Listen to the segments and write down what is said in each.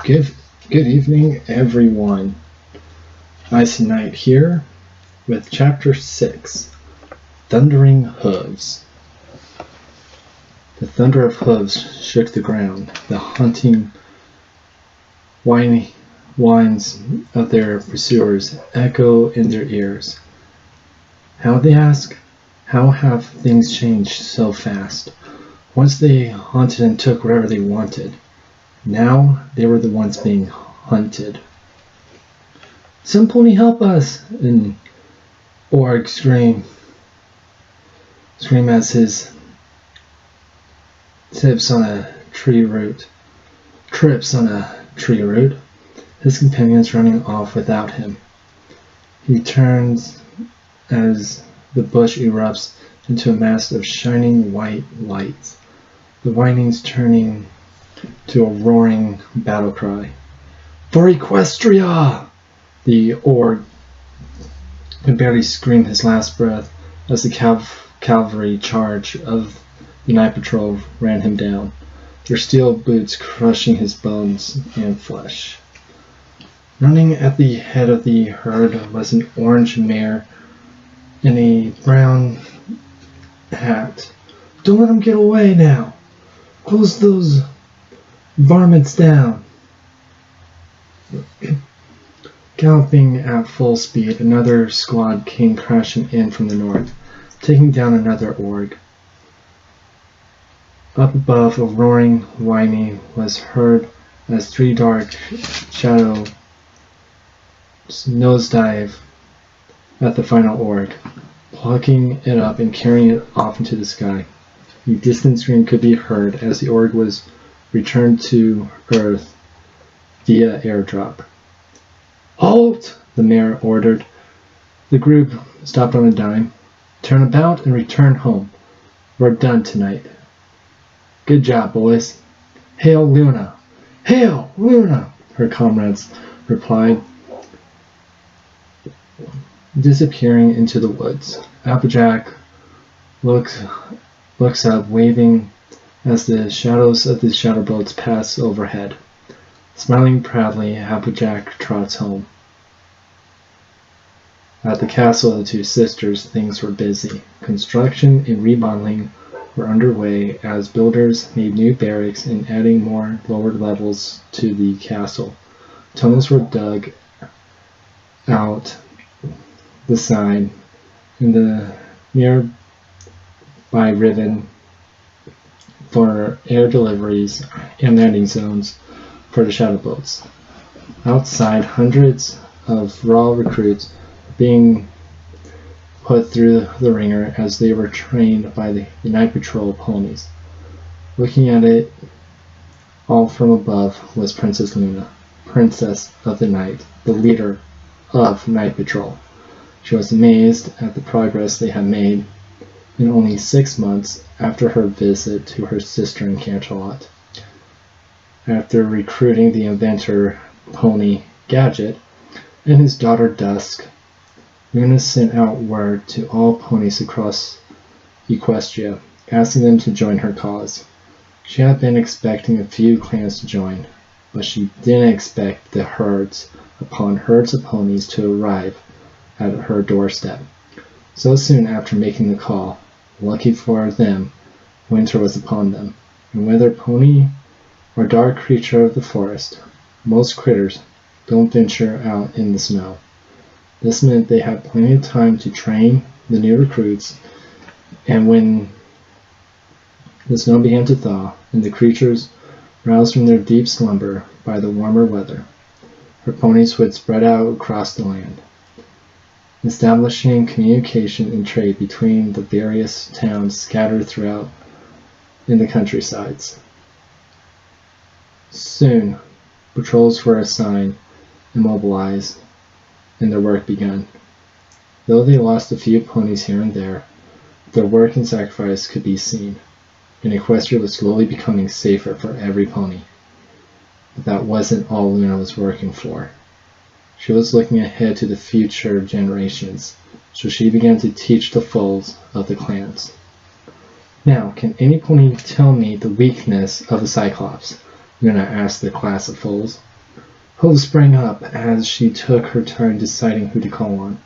Good evening, everyone. Icy Knight here with Chapter 6, Thundering Hooves. The thunder of hooves shook the ground. The haunting whines of their pursuers echo in their ears. How, they ask? How have things changed so fast? Once they hunted and took whatever they wanted. Now they were the ones being hunted. Some pony help us! An orc scream as his trips on a tree root. His companions running off without him. He turns as the bush erupts into a mass of shining white lights. The whinings turning to a roaring battle cry. For Equestria! The orc could barely scream his last breath as the cavalry charge of the night patrol ran him down, their steel boots crushing his bones and flesh. Running at the head of the herd was an orange mare in a brown hat. Don't let him get away now! Close those varmints down! Galloping at full speed, another squad came crashing in from the north, taking down another orc. Up above, a roaring whining was heard as three dark shadows nosedive at the final orc, plucking it up and carrying it off into the sky. A distant scream could be heard as the orc was returned to Earth via airdrop. Halt! The mayor ordered. The group stopped on a dime. Turn about and return home. We're done tonight. Good job, boys. Hail Luna! Hail Luna! Her comrades replied, disappearing into the woods. Applejack looks up, waving as the shadows of the Shadowbolts pass overhead. Smiling proudly, Applejack trots home. At the castle of the two sisters, things were busy. Construction and remodeling were underway as builders made new barracks and adding more lower levels to the castle. Tunnels were dug out the side in the nearby ribbon for air deliveries and landing zones for the Shadowbolts. Outside, hundreds of raw recruits being put through the ringer as they were trained by the night patrol ponies. Looking at it all from above was Princess Luna, Princess of the Night, the leader of Night Patrol. She was amazed at the progress they had made in only 6 months after her visit to her sister in Canterlot. After recruiting the inventor pony Gadget and his daughter Dusk, Luna sent out word to all ponies across Equestria, asking them to join her cause. She had been expecting a few clans to join, but she didn't expect the herds upon herds of ponies to arrive at her doorstep. So soon after making the call, lucky for them, winter was upon them, and whether pony or dark creature of the forest, most critters don't venture out in the snow. This meant they had plenty of time to train the new recruits, and when the snow began to thaw and the creatures roused from their deep slumber by the warmer weather, her ponies would spread out across the land, establishing communication and trade between the various towns scattered throughout in the countrysides. Soon, patrols were assigned and mobilized, and their work begun. Though they lost a few ponies here and there, their work and sacrifice could be seen, and Equestria was slowly becoming safer for every pony. But that wasn't all Luna was working for. She was looking ahead to the future generations, so she began to teach the foals of the clans. Now, can any pony tell me the weakness of the Cyclops? Luna asked the class of foals. Hope sprang up as she took her time deciding who to call on.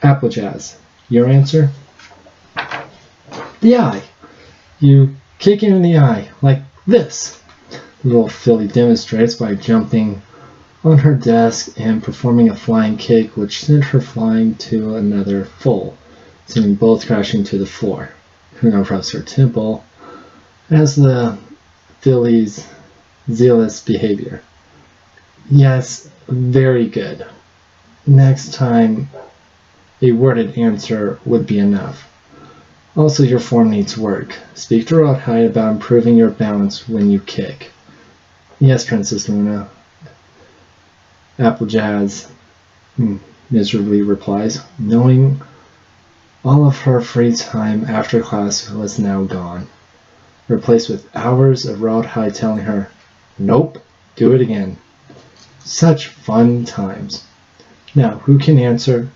Applejazz, your answer? The eye. You kick him in the eye, like this. Little Philly demonstrates by jumping on her desk and performing a flying kick which sent her flying to another full, sending both crashing to the floor. Luna rubs her temple as the Philly's zealous behavior. Yes, very good. Next time, a worded answer would be enough. Also, your form needs work. Speak to Rothhide about improving your balance when you kick. Yes, Princess Luna. Applejazz miserably replies, knowing all of her free time after class was now gone, replaced with hours of Rothhide telling her, nope, do it again. Such fun times. Now, who can answer?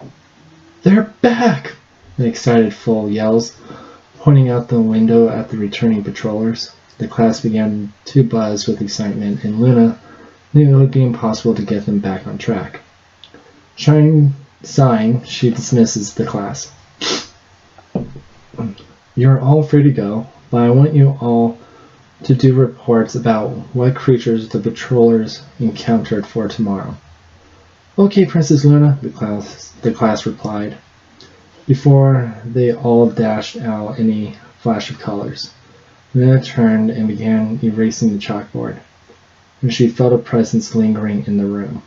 They're back! An excited fool yells, pointing out the window at the returning patrollers. The class began to buzz with excitement, and Luna knew it would be impossible to get them back on track. Sighing, she dismisses the class. You're all free to go, but I want you all to do reports about what creatures the patrollers encountered for tomorrow. Okay, Princess Luna, the class replied, before they all dashed out in a flash of colors. Luna turned and began erasing the chalkboard, when she felt a presence lingering in the room.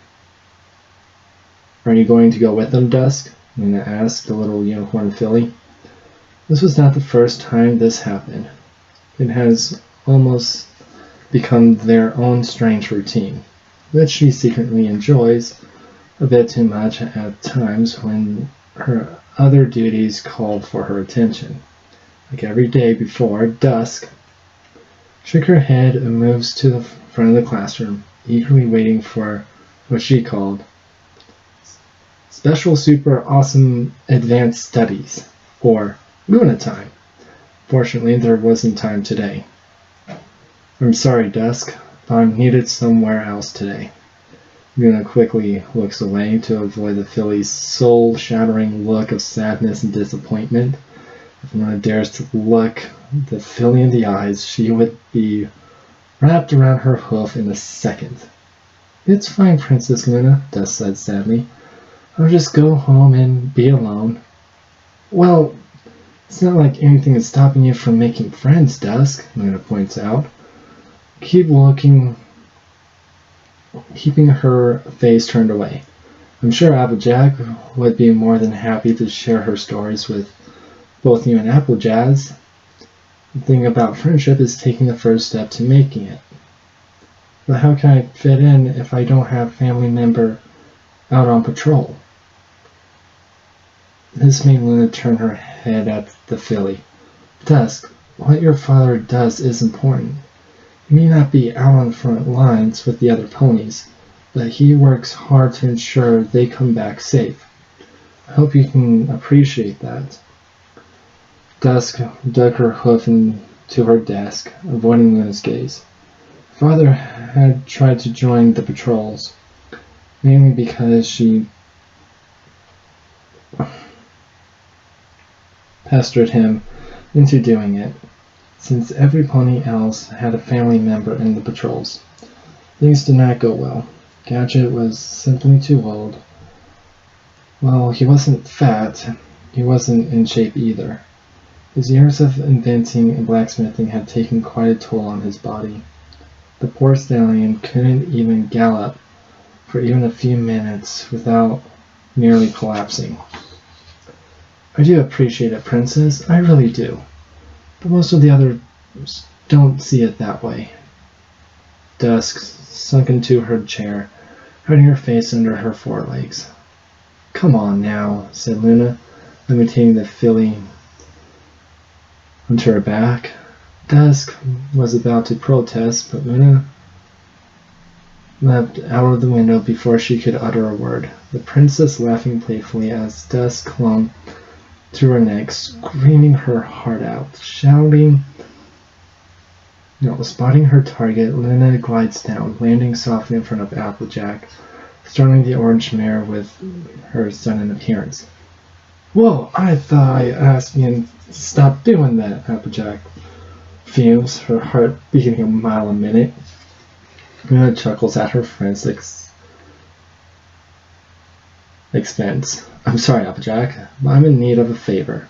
Are you going to go with them, Dusk? Luna asked the little unicorn filly. This was not the first time this happened. It has almost become their own strange routine, which she secretly enjoys a bit too much at times when her other duties called for her attention. Like every day before, Dusk shook her head and moves to the front of the classroom, eagerly waiting for what she called Special Super Awesome Advanced Studies, or Luna Time. Fortunately, there wasn't time today. I'm sorry, Dusk, but I'm needed somewhere else today. Luna quickly looks away to avoid the filly's soul-shattering look of sadness and disappointment. If Luna dares to look the filly in the eyes, she would be wrapped around her hoof in a second. It's fine, Princess Luna, Dusk said sadly. I'll just go home and be alone. Well, it's not like anything is stopping you from making friends, Dusk, Luna points out. Keeping her face turned away. I'm sure Applejack would be more than happy to share her stories with both you and Applejazz. The thing about friendship is taking the first step to making it. But how can I fit in if I don't have a family member out on patrol? This made Luna turn her head at the filly. Dusk, what your father does is important. He may not be out on the front lines with the other ponies, but he works hard to ensure they come back safe. I hope you can appreciate that. Dusk dug her hoof into her desk, avoiding Luna's gaze. Father had tried to join the patrols, mainly because she pestered him into doing it, since every pony else had a family member in the patrols. Things did not go well. Gadget was simply too old. Well, he wasn't fat, he wasn't in shape either. His years of inventing and blacksmithing had taken quite a toll on his body. The poor stallion couldn't even gallop for even a few minutes without nearly collapsing. I do appreciate it, Princess, I really do. But most of the others don't see it that way. Dusk sunk into her chair, hiding her face under her forelegs. Come on now, said Luna, imitating the filly onto her back. Dusk was about to protest, but Luna leapt out of the window before she could utter a word, the princess laughing playfully as Dusk clung to her neck, screaming her heart out, shouting Spotting her target, Luna glides down, landing softly in front of Applejack, startling the orange mare with her sudden appearance. Whoa, I thought I asked you to stop doing that, Applejack fumes, her heart beating a mile a minute. Luna chuckles at her friend's expense. I'm sorry, Applejack, but I'm in need of a favor.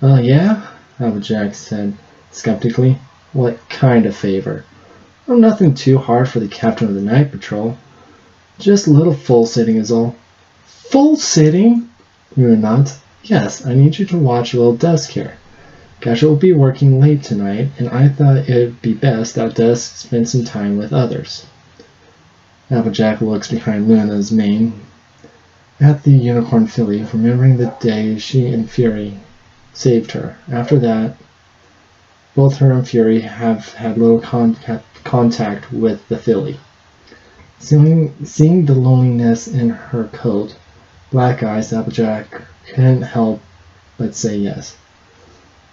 Yeah? Applejack said skeptically. What kind of favor? Oh, nothing too hard for the captain of the night patrol. Just a little full-sitting is all. Full-sitting? Luna nods. Yes, I need you to watch a little Dusk here. Gadget will be working late tonight, and I thought it'd be best that Dusk spend some time with others. Applejack looks behind Luna's mane at the unicorn filly, remembering the day she and Fury saved her. After that, both her and Fury have had little contact with the filly. Seeing the loneliness in her coat, black eyes, Applejack couldn't help but say yes.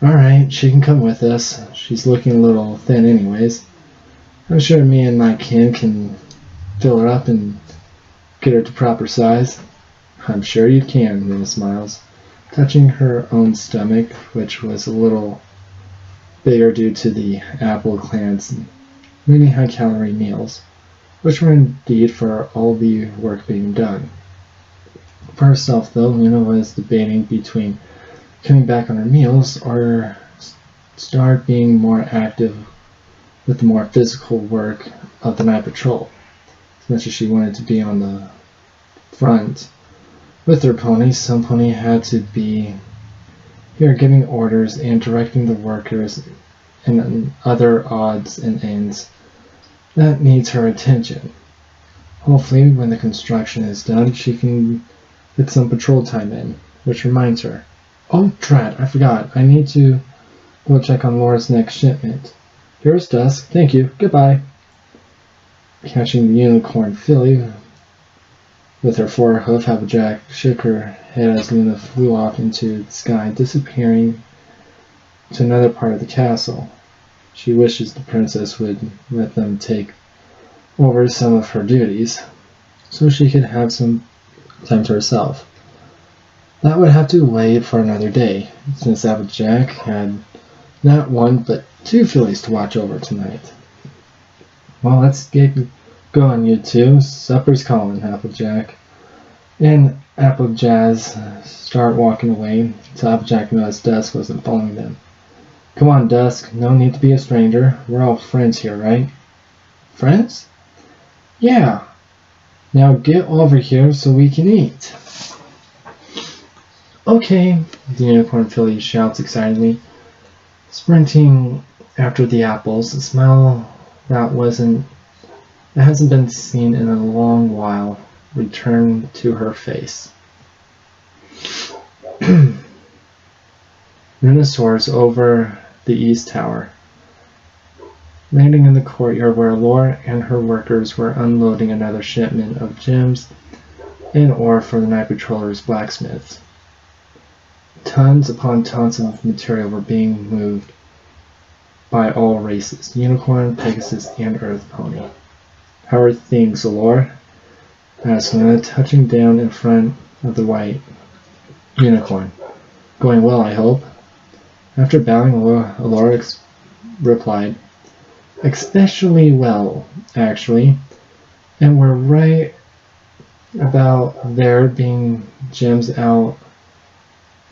Alright, she can come with us. She's looking a little thin anyways. I'm sure me and my kin can fill her up and get her to proper size. I'm sure you can, Luna smiles, touching her own stomach, which was a little bigger due to the Apple clan's many high-calorie meals, which were indeed for all the work being done. For herself, though, Luna was debating between coming back on her meals or start being more active with the more physical work of the night patrol, as much as she wanted to be on the front with her ponies. Some pony had to be here giving orders and directing the workers and other odds and ends that needs her attention. Hopefully, when the construction is done, she can get some patrol time in, which reminds her. Oh, drat, I forgot. I need to go check on Laura's next shipment. Here's Dusk. Thank you. Goodbye. Catching the unicorn filly with her forehoof, Applejack shook her head as Luna flew off into the sky, disappearing to another part of the castle. She wishes the princess would let them take over some of her duties, so she could have some time to herself. That would have to wait for another day, since Applejack had not one but two fillies to watch over tonight. Well, let's get going, you two. Supper's calling, Applejack. And Applejazz start walking away, so Applejack noticed Dusk wasn't following them. Come on, Dusk. No need to be a stranger. We're all friends here, right? Friends? Yeah. Now get over here so we can eat. Okay, the unicorn filly shouts excitedly, sprinting after the apples, a smile that hasn't been seen in a long while returned to her face. Luna soars over the east tower, landing in the courtyard where Laura and her workers were unloading another shipment of gems and ore for the night patroller's blacksmiths. Tons upon tons of material were being moved by all races, Unicorn, Pegasus, and Earth Pony. How are things, Allure? Asked Luna, touching down in front of the white unicorn. Going well, I hope. After bowing, Allure replied, especially well, actually. And we're right about there being gems out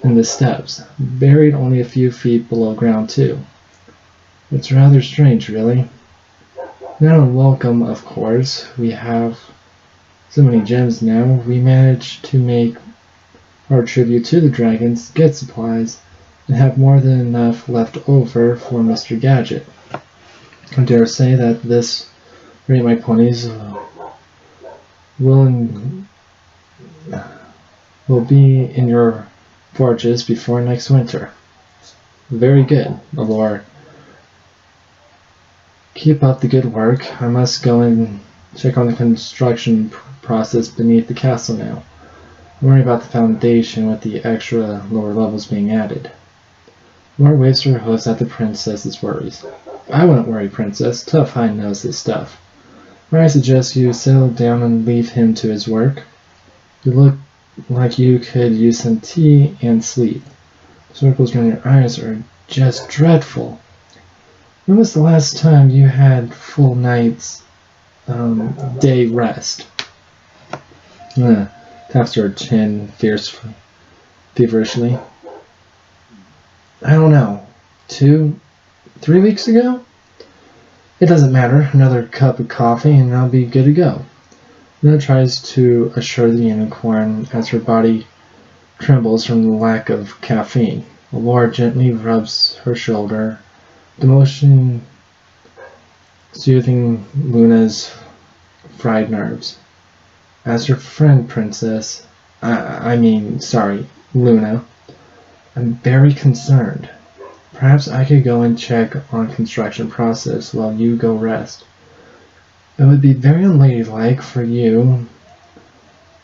in the steps, buried only a few feet below ground too. It's rather strange, really. Not unwelcome, of course. We have so many gems now. We managed to make our tribute to the dragons, get supplies, and have more than enough left over for Mr. Gadget. I dare say that this rate my ponies will be in your forges before next winter. Very good, Allure. Keep up the good work. I must go and check on the construction process beneath the castle now. Don't worry about the foundation with the extra lower levels being added. Laura waves her hoofs at the princess's worries. I wouldn't worry, Princess. Tough Hide knows his stuff. I suggest you settle down and leave him to his work. You look like you could use some tea and sleep. Circles around your eyes are just dreadful. When was the last time you had full night's day rest? Taps her chin feverishly. I don't know. 2, 3 weeks ago? It doesn't matter. Another cup of coffee and I'll be good to go. Luna tries to assure the unicorn as her body trembles from the lack of caffeine. Laura gently rubs her shoulder, the motion soothing Luna's fried nerves. As your friend, Princess, Luna, I'm very concerned. Perhaps I could go and check on construction process while you go rest. It would be very unladylike for you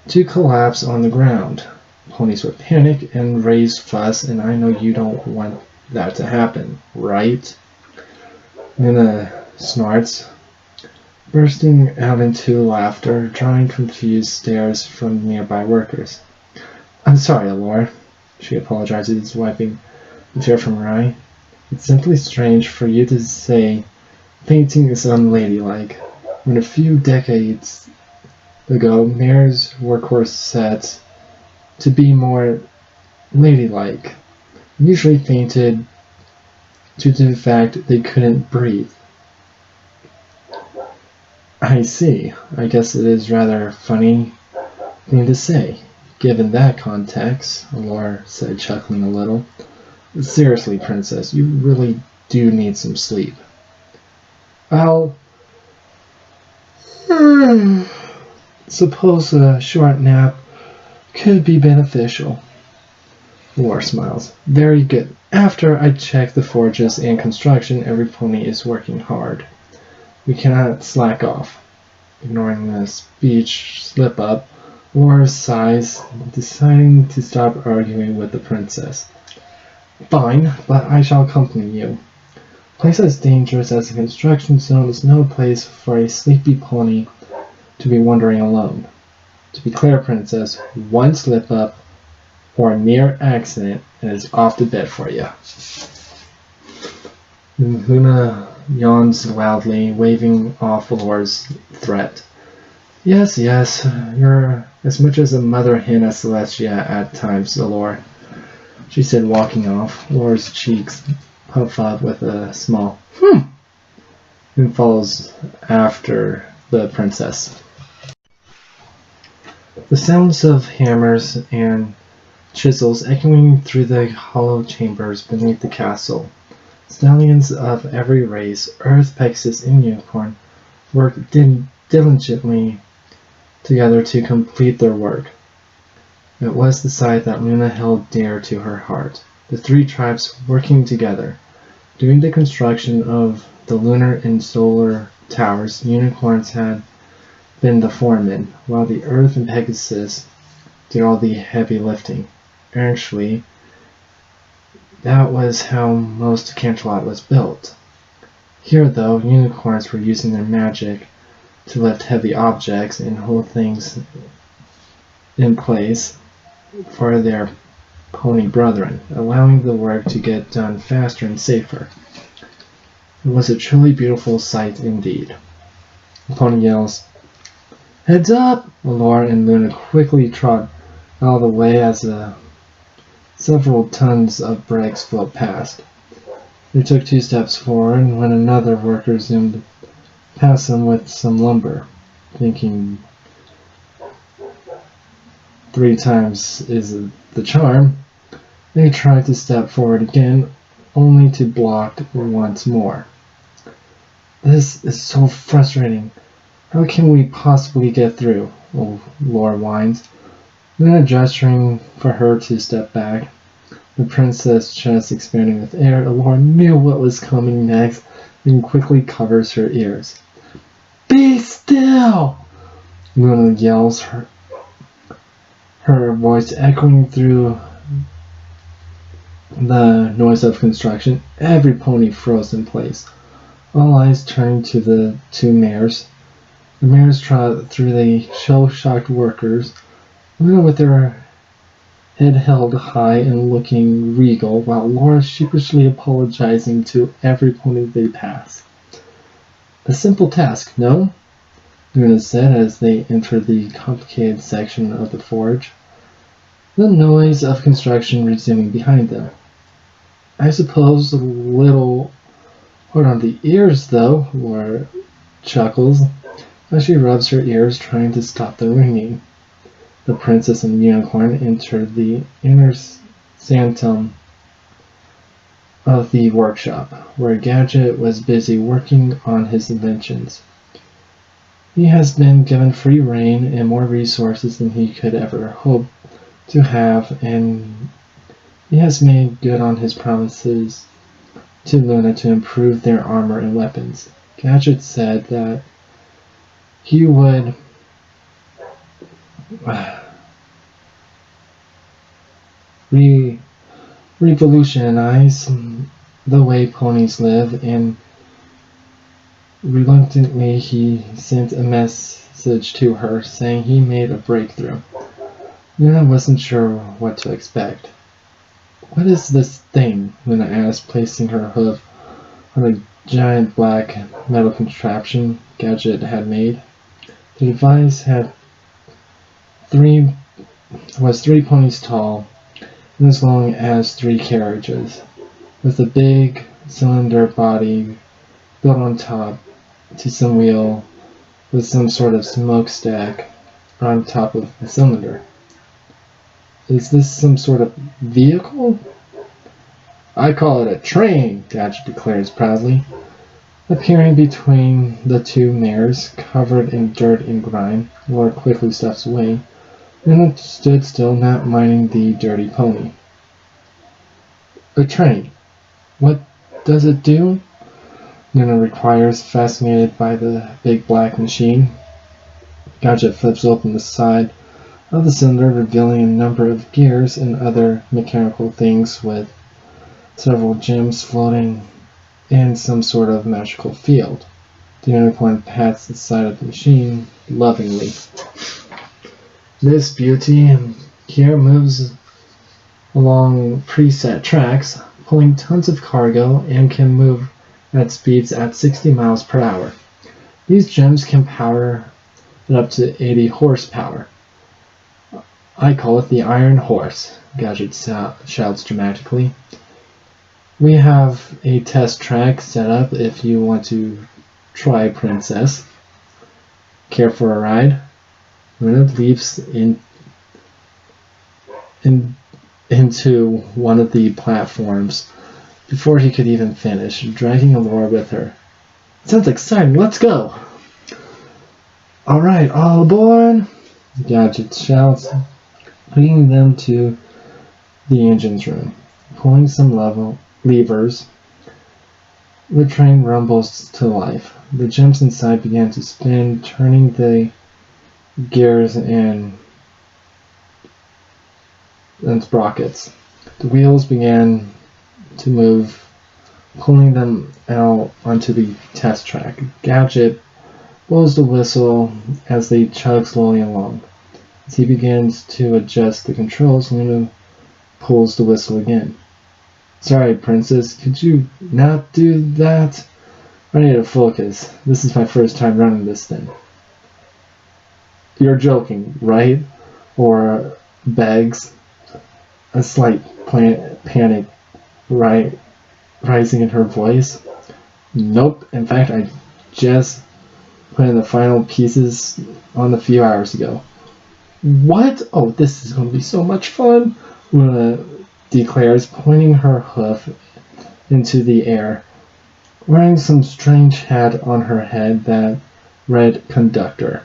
to collapse on the ground. Ponies would panic and raise fuss, and I know you don't want that to happen, right? Luna snorts, bursting out into laughter, drawing confused stares from nearby workers. I'm sorry, Allure, she apologizes, wiping the tear from her eye. It's simply strange for you to say painting is unladylike, when a few decades ago mares were corsets to be more ladylike, usually painted due to the fact they couldn't breathe. I see. I guess it is rather funny thing to say, given that context, Allure said, chuckling a little. Seriously, Princess, you really do need some sleep. I'll suppose a short nap could be beneficial. Allure smiles. Very good. After I check the forges and construction, every pony is working hard. We cannot slack off. Ignoring the speech slip-up, Allure sighs, deciding to stop arguing with the princess. Fine, but I shall accompany you. A place as dangerous as a construction zone is no place for a sleepy pony to be wandering alone. To be clear, Princess, one slip-up or a mere accident and it's off to bed for you. Luna yawns loudly, waving off Allure's threat. Yes, you're as much as a mother hen as Celestia at times, Allure, she said, walking off. Allure's cheeks puff up with a small and follows after the princess. The sounds of hammers and chisels echoing through the hollow chambers beneath the castle. Stallions of every race, Earth, Pegasus, and Unicorn, worked diligently together to complete their work. It was the sight that Luna held dear to her heart. The 3 tribes working together. During the construction of the lunar and solar towers, unicorns had been the foremen, while the Earth and Pegasus did all the heavy lifting. Actually, that was how most Canterlot was built. Here, though, unicorns were using their magic to lift heavy objects and hold things in place for their pony brethren, allowing the work to get done faster and safer. It was a truly beautiful sight indeed. The pony yells, "Heads up!" Allure and Luna quickly trot out of the way as several tons of bricks float past. They took 2 steps forward when another worker zoomed past them with some lumber, thinking 3 times is the charm. They tried to step forward again, only to block once more. This is so frustrating. How can we possibly get through? Allure whines. Luna gesturing for her to step back. The princess' chest expanding with air. Allure knew what was coming next and quickly covers her ears. Be still! Luna yells, her voice echoing through the noise of construction. Every pony froze in place. All eyes turned to the two mares. The mares trot through the shell-shocked workers, Luna with her head held high and looking regal, while Laura sheepishly apologizing to every pony they pass. A simple task, no? Luna said as they entered the complicated section of the forge, the noise of construction resuming behind them. I suppose a little hard on the ears, though, Laura chuckles, as she rubs her ears trying to stop the ringing. The princess and unicorn entered the inner sanctum of the workshop, where Gadget was busy working on his inventions. He has been given free rein and more resources than he could ever hope to have, and he has made good on his promises to Luna to improve their armor and weapons. Gadget said that he would revolutionize the way ponies live, and reluctantly he sent a message to her saying he made a breakthrough. Luna wasn't sure what to expect. What is this thing? Luna asked, placing her hoof on a giant black metal contraption Gadget had made. The device was 3 ponies tall and as long as 3 carriages, with a big cylinder body built on top to some wheel with some sort of smokestack on top of the cylinder. Is this some sort of vehicle? I call it a train, Gadget declares proudly. Appearing between the 2 mares, covered in dirt and grime, Laura quickly steps away, and stood still, not minding the dirty pony. A train. What does it do? Luna requires, fascinated by the big black machine. Gadget flips open the side of the cylinder, revealing a number of gears and other mechanical things with several gems floating in some sort of magical field. The unicorn pats the side of the machine lovingly. This beauty here moves along preset tracks, pulling tons of cargo, and can move at speeds at 60 miles per hour. These gems can power it up to 80 horsepower. I call it the Iron Horse, Gadget shouts dramatically. We have a test track set up if you want to try, Princess. Care for a ride? Luna leaps into one of the platforms before he could even finish, dragging Laura with her. Sounds exciting, let's go! Alright, all aboard! Gadget shouts, leading them to the engine's room. Pulling some levers, the train rumbles to life. The gems inside began to spin, turning the gears and sprockets. The wheels began to move, pulling them out onto the test track. Gadget blows the whistle as they chug slowly along. As he begins to adjust the controls, Luna pulls the whistle again. Sorry, Princess, could you not do that? I need to focus. This is my first time running this thing. You're joking, right? Or begs, a slight panic rising in her voice. Nope, in fact, I just put in the final pieces on a few hours ago. What? Oh, this is going to be so much fun, Luna declares, pointing her hoof into the air, wearing some strange hat on her head that read conductor.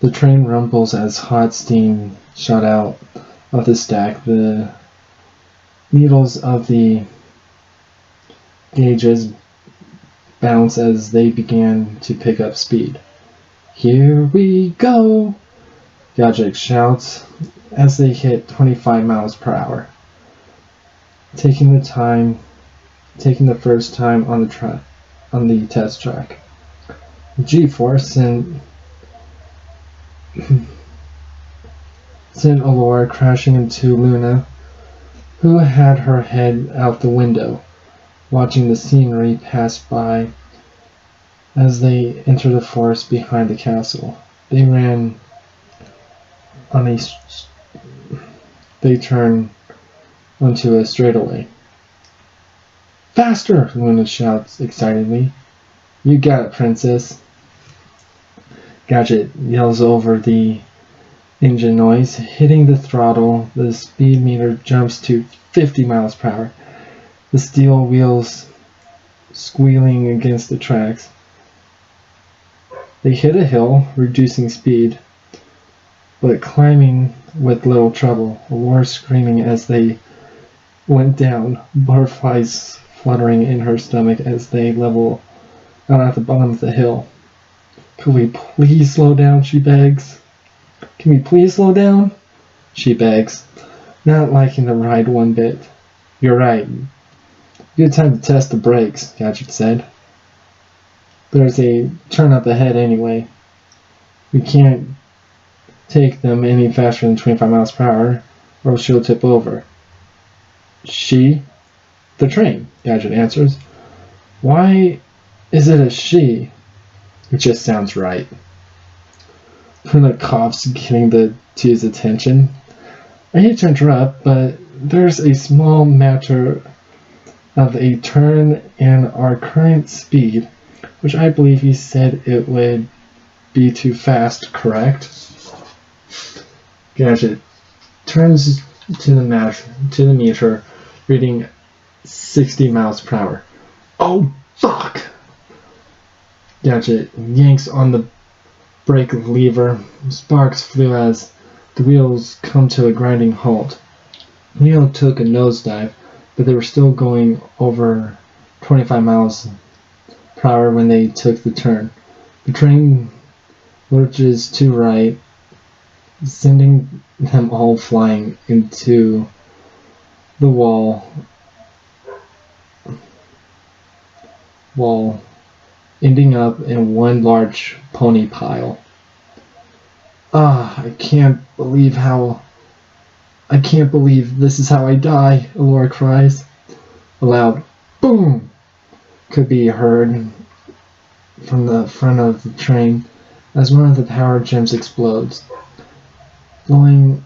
The train rumbles as hot steam shot out of the stack. The needles of the gauges bounce as they began to pick up speed. Here we go! Gadget shouts as they hit 25 miles per hour. Taking the time taking the first time on the test track. G-force sent Allure crashing into Luna, who had her head out the window, watching the scenery pass by as they entered the forest behind the castle. They turned onto a straightaway. Faster! Luna shouts excitedly. You got it, Princess. Gadget yells over the engine noise. Hitting the throttle, the speed meter jumps to 50 miles per hour. The steel wheels squealing against the tracks. They hit a hill, reducing speed, but climbing with little trouble. Allure screaming as they went down, butterflies fluttering in her stomach as they level out at the bottom of the hill. Could we please slow down, she begs. Can we please slow down? She begs, not liking the ride one bit. You're right. Good time to test the brakes, Gadget said. There's a turn up ahead anyway. We can't take them any faster than 25 miles per hour, or she'll tip over. She? The train, Gadget answers. Why is it a she? It just sounds right. Luna coughs, getting the two's attention. I hate to interrupt, but there's a small matter of a turn in our current speed, which I believe you said it would be too fast, correct? Gadget turns to the meter, reading 60 miles per hour. Oh, fuck! Gadget yanks on the brake lever. Sparks flew as the wheels come to a grinding halt. Leo took a nosedive, but they were still going over 25 miles per hour when they took the turn. The train lurches to right, sending them all flying into the wall, ending up in one large pony pile. I can't believe this is how I die, Allure cries. A loud boom could be heard from the front of the train as one of the power gems explodes, blowing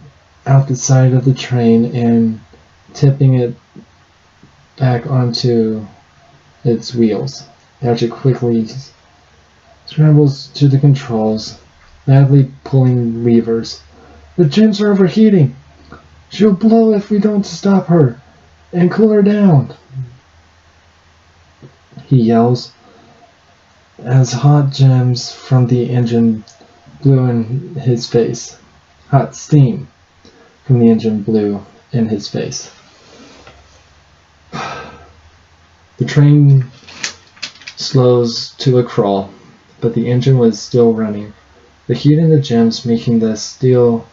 out the side of the train and tipping it back onto its wheels. Gadget quickly scrambles to the controls, madly pulling levers. The gems are overheating. She'll blow if we don't stop her and cool her down, he yells as hot gems from the engine blew in his face. Hot steam from the engine blew in his face. The train slows to a crawl, but the engine was still running, the heat in the gems making the steel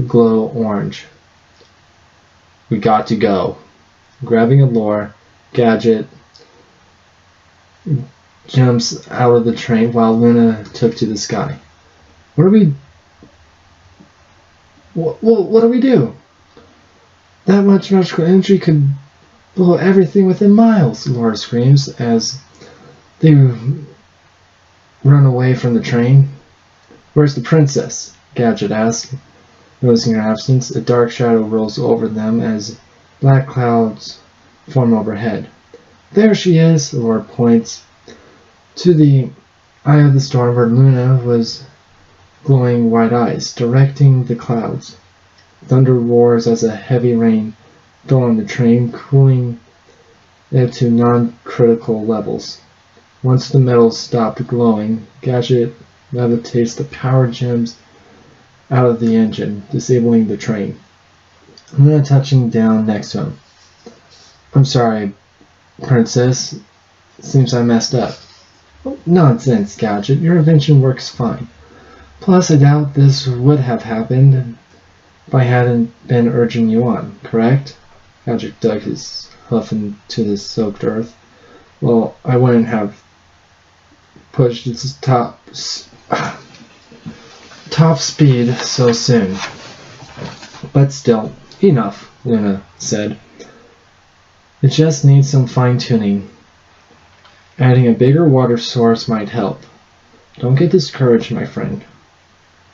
glow orange. We got to go. Grabbing Allure, Gadget jumps out of the train while Luna took to the sky. What do we do? That much magical energy could blow everything within miles, Laura screams as they run away from the train. Where's the princess? Gadget asks, noticing her absence. A dark shadow rolls over them as black clouds form overhead. There she is, Laura points to the eye of the storm where Luna was glowing white eyes, directing the clouds. Thunder roars as a heavy rain fell on the train, cooling it to non-critical levels. Once the metals stopped glowing, Gadget levitates the power gems out of the engine, disabling the train. Luna touching down next to him. I'm sorry, Princess. Seems I messed up. Oh, nonsense, Gadget. Your invention works fine. Plus, I doubt this would have happened if I hadn't been urging you on, correct? Gadget dug his hoof into the soaked earth. Well, I wouldn't have pushed its top speed so soon. But still, enough, Luna said. It just needs some fine-tuning. Adding a bigger water source might help. Don't get discouraged, my friend.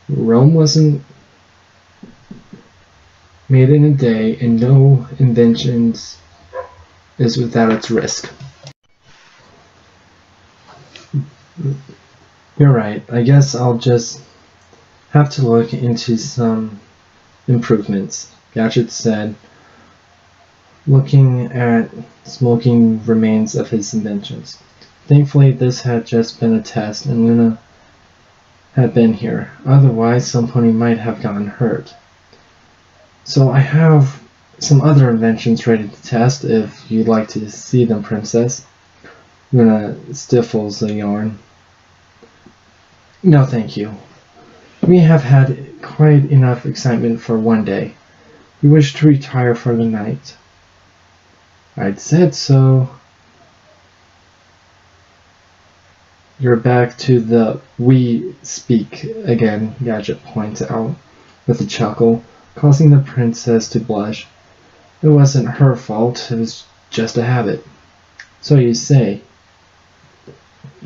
Rome wasn't made in a day, and no invention is without its risk. You're right. I guess I'll just have to look into some improvements, Gadget said, looking at smoking remains of his inventions. Thankfully, this had just been a test, and Luna had been here. Otherwise, some pony might have gotten hurt. So I have some other inventions ready to test if you'd like to see them, Princess. Luna stifles the yarn. No, thank you. We have had quite enough excitement for one day. We wish to retire for the night. I'd said so. You're back to the we speak again, Gadget points out with a chuckle, causing the princess to blush. It wasn't her fault, it was just a habit. So you say.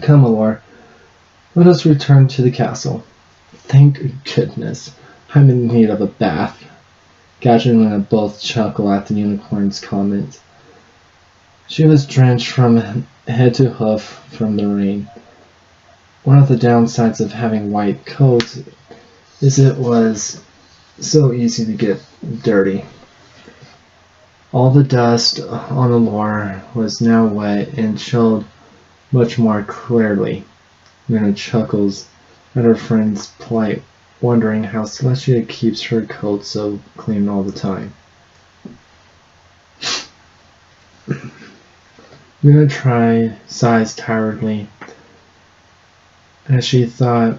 Come, Allure, let us return to the castle. Thank goodness, I'm in need of a bath. Gadget and Luna both chuckle at the unicorn's comment. She was drenched from head to hoof from the rain. One of the downsides of having white coats is it was so easy to get dirty. All the dust on the Allure was now wet and showed much more clearly. Luna chuckles at her friend's plight, wondering how Celestia keeps her coat so clean all the time. Luna sighs tiredly as she thought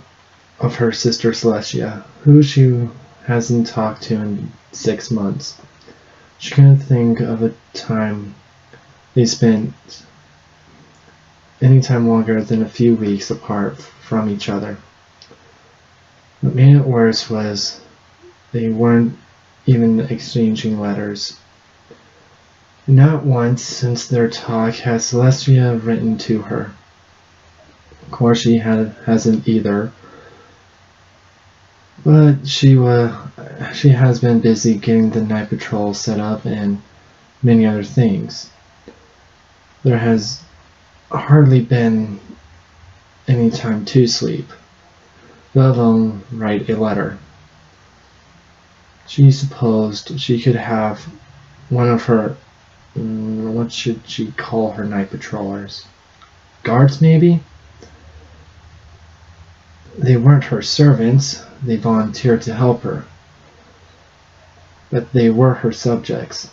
of her sister Celestia, who she hasn't talked to in 6 months. She couldn't think of a time they spent any time longer than a few weeks apart from each other. What made it worse was they weren't even exchanging letters. Not once since their talk has Celestia written to her. Of course she hasn't either, but she has been busy getting the night patrol set up and many other things. There has hardly been any time to sleep, let alone write a letter. She supposed she could have one of her, what should she call her night patrollers? Guards, maybe? They weren't her servants, they volunteered to help her. But they were her subjects,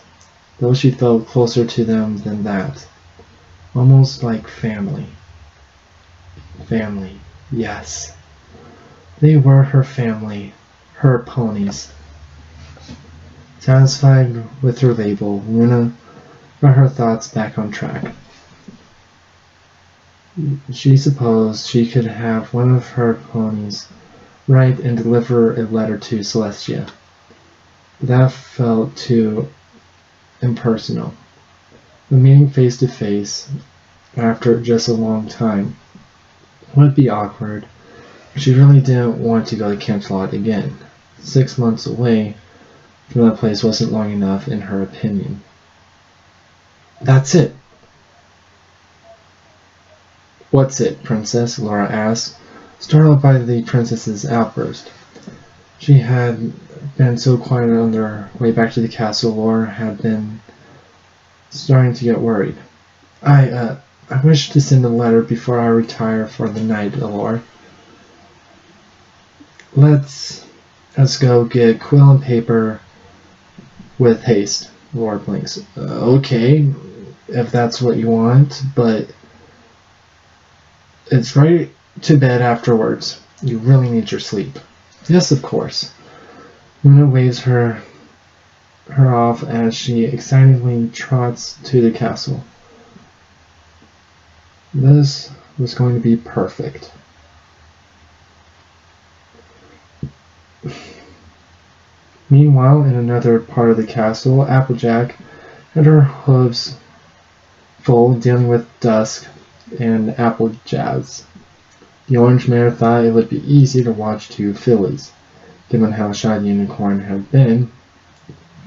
though she felt closer to them than that. Almost like family. Family, yes. They were her family, her ponies. Satisfied with her label, Luna got her thoughts back on track. She supposed she could have one of her ponies write and deliver a letter to Celestia. That felt too impersonal. The meeting face to face, after just a long time, would be awkward. She really didn't want to go to Canterlot again. 6 months away from that place wasn't long enough, in her opinion. That's it. What's it, Princess? Laura asked, startled by the princess's outburst. She had been so quiet on their way back to the castle, Laura had been starting to get worried. I wish to send a letter before I retire for the night, Allure. Let's go get quill and paper with haste, Allure blinks. Okay, if that's what you want, but it's right to bed afterwards. You really need your sleep. Yes, of course. Luna waves her her off as she excitedly trots to the castle. This was going to be perfect. Meanwhile, in another part of the castle, Applejack had her hooves full dealing with Dusk and Applejazz. The orange mare thought it would be easy to watch two fillies, given how shy the unicorn had been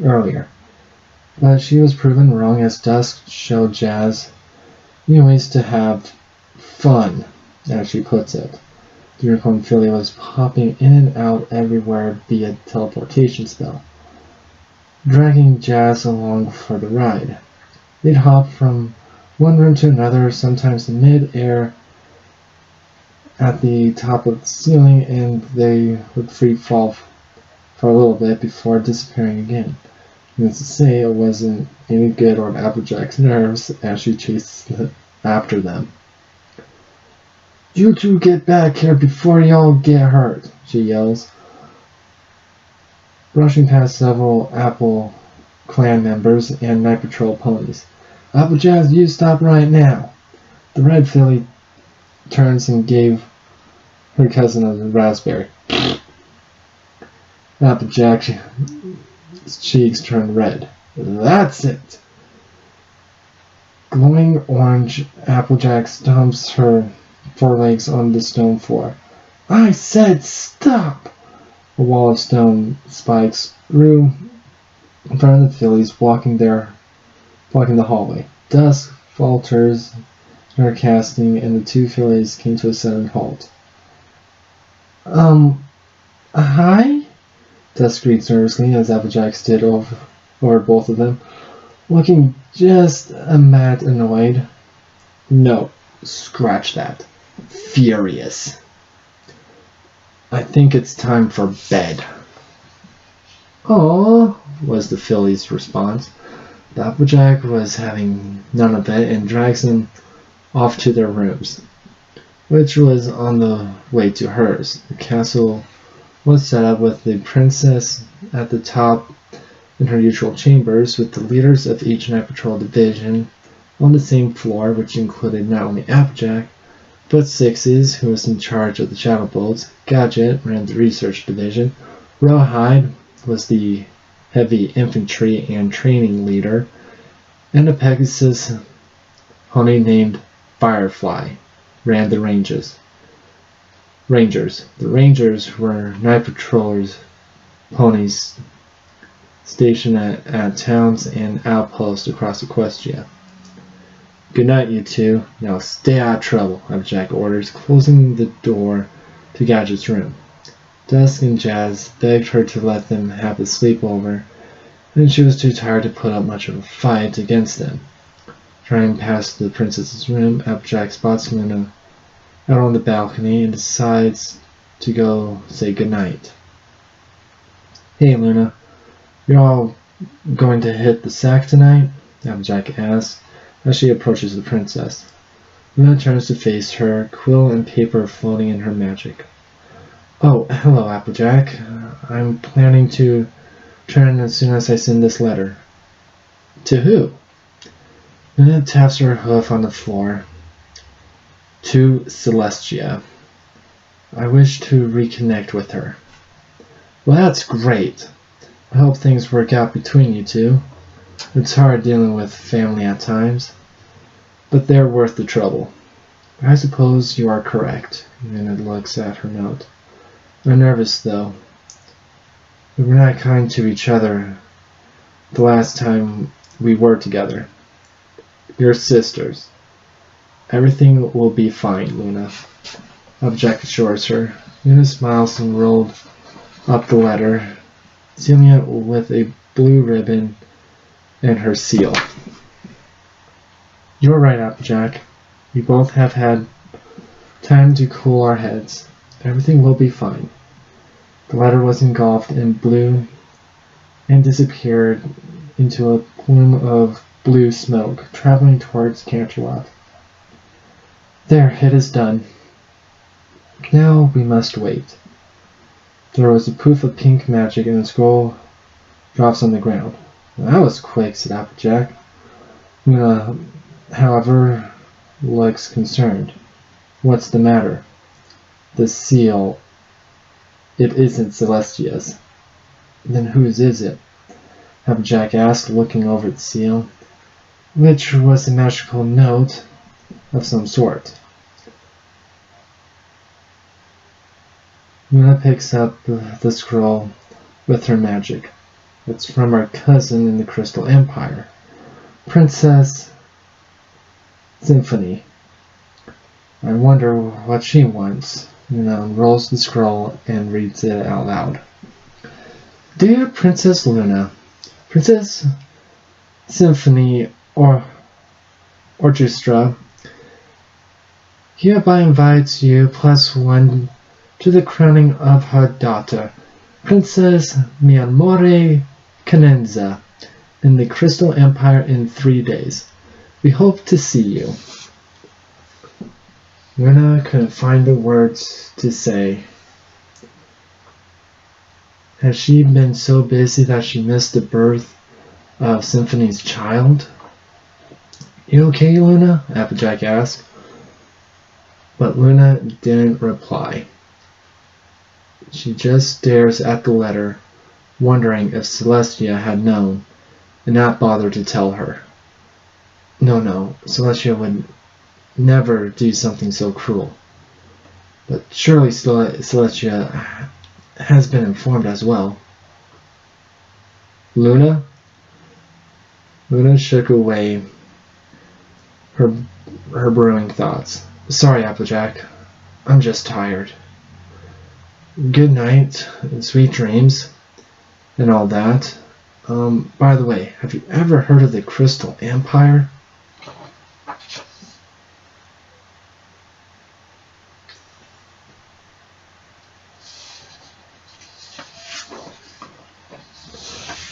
earlier. But she was proven wrong as Dusk showed Jazz new ways to have fun, as she puts it. The unicorn filly was popping in and out everywhere via teleportation spell, dragging Jazz along for the ride. They'd hop from one room to another, sometimes in mid-air at the top of the ceiling, and they would free fall for a little bit before disappearing again. Needless to say, it wasn't any good on Applejack's nerves as she chased after them. "You two get back here before y'all get hurt," she yells, rushing past several Apple clan members and Night Patrol ponies. "Applejazz, you stop right now." The red filly turns and gave her cousin a raspberry. Applejack's cheeks turned red. "That's it!" Glowing orange, Applejack stomps her forelegs on the stone floor. "I said stop!" A wall of stone spikes grew in front of the fillies, blocking the hallway. Dusk falters in her casting, and the two fillies came to a sudden halt. Hi?" Dusk greets nervously as Applejack stood over both of them, looking just a mat annoyed. "No, scratch that. Furious. I think it's time for bed." "Aww," was the filly's response. The Applejack was having none of it and drags them off to their rooms, which was on the way to hers. The castle was set up with the princess at the top in her usual chambers, with the leaders of each Night Patrol division on the same floor, which included not only Applejack, but Sixes, who was in charge of the Shadowbolts. Gadget ran the research division. Rawhide was the heavy infantry and training leader, and a Pegasus pony named Firefly ran the Rangers. The Rangers were Night Patrollers ponies stationed at towns and outposts across Equestria. "Good night, you two. Now stay out of trouble," Applejack orders, closing the door to Gadget's room. Dusk and Jazz begged her to let them have a sleepover, and she was too tired to put up much of a fight against them. Driving past the princess's room, Applejack spots Luna out on the balcony and decides to go say goodnight. "Hey, Luna, you're all going to hit the sack tonight?" Applejack asks as she approaches the princess. Luna turns to face her, quill and paper floating in her magic. "Oh, hello, Applejack. I'm planning to turn as soon as I send this letter." "To who?" Luna taps her hoof on the floor. "To Celestia. I wish to reconnect with her." "Well, that's great. I hope things work out between you two. It's hard dealing with family at times, but they're worth the trouble." "I suppose you are correct," Luna looks at her note. "I'm nervous, though. We were not kind to each other the last time we were together. You're sisters. Everything will be fine, Luna," Applejack assures her. Luna smiles and rolled up the letter, sealing it with a blue ribbon and her seal. "You're right, Applejack. We both have had time to cool our heads. Everything will be fine." The letter was engulfed in blue and disappeared into a plume of blue smoke, traveling towards Canterlot. "There, it is done. Now we must wait." There was a poof of pink magic and the scroll drops on the ground. That was quick, said Applejack. Luna, however, looks concerned. What's the matter? The seal. It isn't Celestia's. Then whose is it? Applejack asked, looking over the seal, which was a magical note of some sort. Luna picks up the scroll with her magic. It's from our cousin in the Crystal Empire, Princess Symphony. I wonder what she wants. Luna unrolls the scroll and reads it out loud. Dear Princess Luna, Princess Symphony Orchestra hereby invites you +1 to the crowning of her daughter, Princess Mianmore Canenza, in the Crystal Empire in 3 days. We hope to see you. Luna couldn't find the words to say. Had she been so busy that she missed the birth of Symphony's child? You okay, Luna? Applejack asked. But Luna didn't reply. She just stares at the letter, wondering if Celestia had known, and not bothered to tell her. No, Celestia would never do something so cruel. But surely Celestia has been informed as well. Luna? Luna shook away her brewing thoughts. Sorry, Applejack. I'm just tired. Good night, and sweet dreams, and all that. By the way, have you ever heard of the Crystal Empire?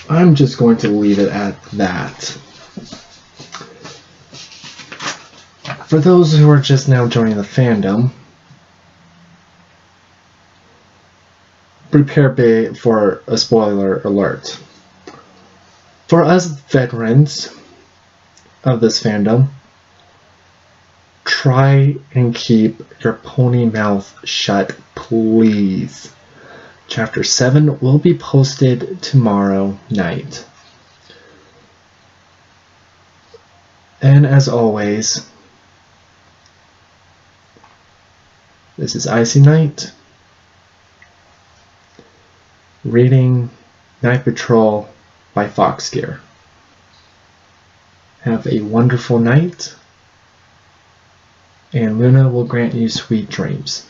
I'm just going to leave it at that. For those who are just now joining the fandom, prepare for a spoiler alert. For us veterans of this fandom, try and keep your pony mouth shut, please. Chapter 7 will be posted tomorrow night. And as always, this is Icy Knight, reading Night Patrol by Foxgear. Have a wonderful night, and Luna will grant you sweet dreams.